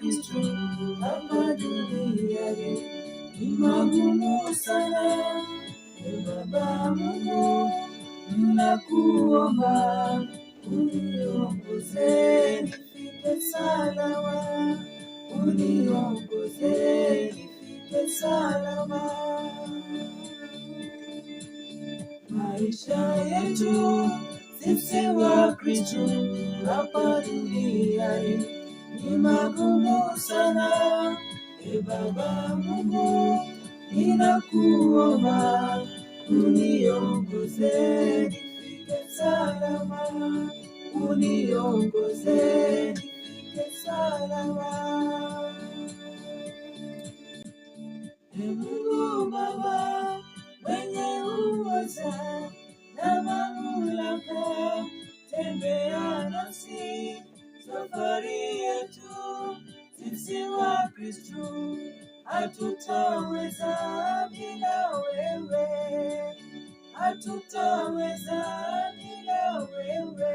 Kristo hapa duniani ni magumu sana. Baba Mungu, nakuomba uniongoze nifike salama, uniongoze nifike salama. Maisha yetu sisi wa Kristo hapa duniani ni magumu sana. Baba Mungu, ninakuomba uniongoze nifike salama, uniongoze nifike salama. Mungu Baba mwenye uweza na mamlaka, tembea nasi safari yetu sisi wa Kristo, hatutaweza bila wewe, hatutaweza bila wewe.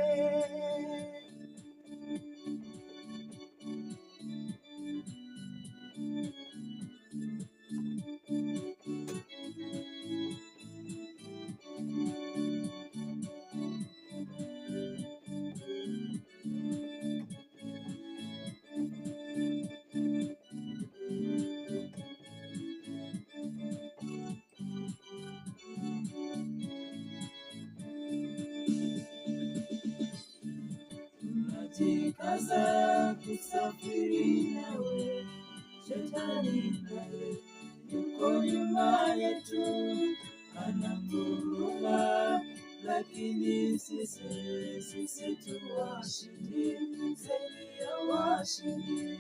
Jikaza kusafiri nawe, shetani naye yuko nyuma yetu, ananguruma, lakini sisi tu washindi, zaidi ya washindi,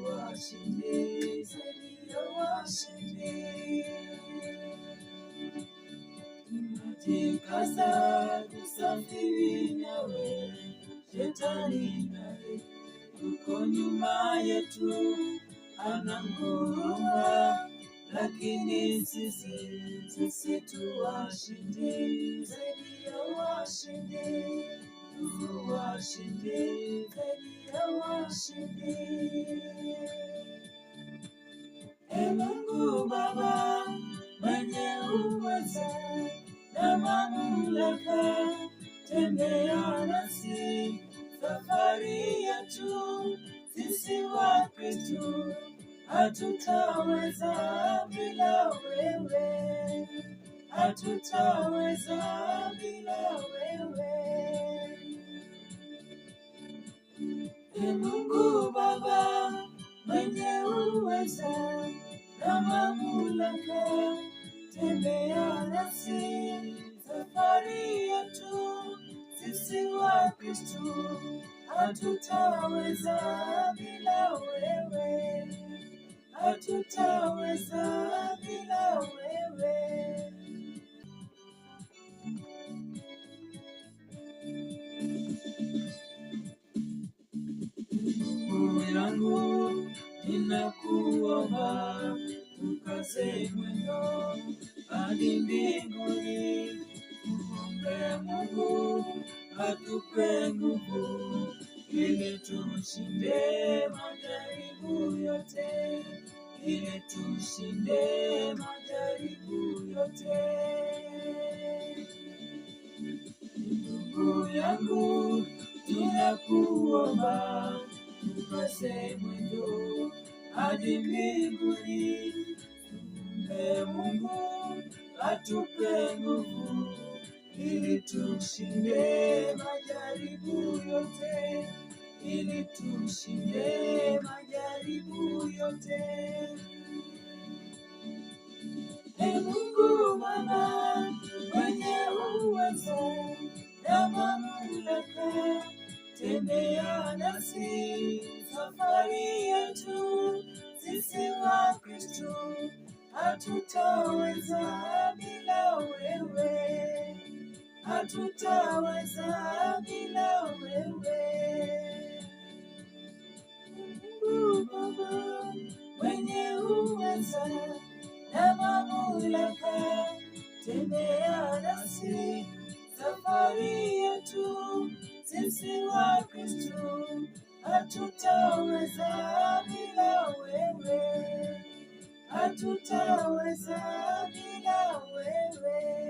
washindi, zaidi ya washindi. Jikaza kusafiri nawe, shetani naye yuko nyuma yetu, ananguruma, lakini sisi tu washindi, zaidi ya washindi, washindi, zaidi ya washindi. Mungu Baba mwenye uweza na mamlaka, tembea nasi safari yetu sisi wa Kristo, hatutaweza bila wewe, hatutaweza bila wewe. Mungu Baba mwenye uweza na mamlaka, tembea nasi safari yetu sisi wa Kristo, hatutaweza bila wewe, hatutaweza bila wewe. Mungu yangu, ninakuomba ukaze mwendo hadi mbinguni. Muombe Mungu atupe nguvu ili tushinde majaribu yote, ili tushinde majaribu yote. Ndugu yangu, ninakuomba ukaze mwendo hadi mbinguni. Muombe Mungu atupe nguvu ili tushinde majaribu yote, ili tushinde majaribu yote. Mungu Baba mwenye uweza na mamlaka, tembea nasi safari yetu sisi wa Kristo, hatutaweza bila wewe, hatutaweza bila wewe. Mungu Baba mwenye uweza na mamlaka, tembea nasi safari yetu sisi wa Kristo, hatutaweza bila wewe, hatutaweza bila wewe.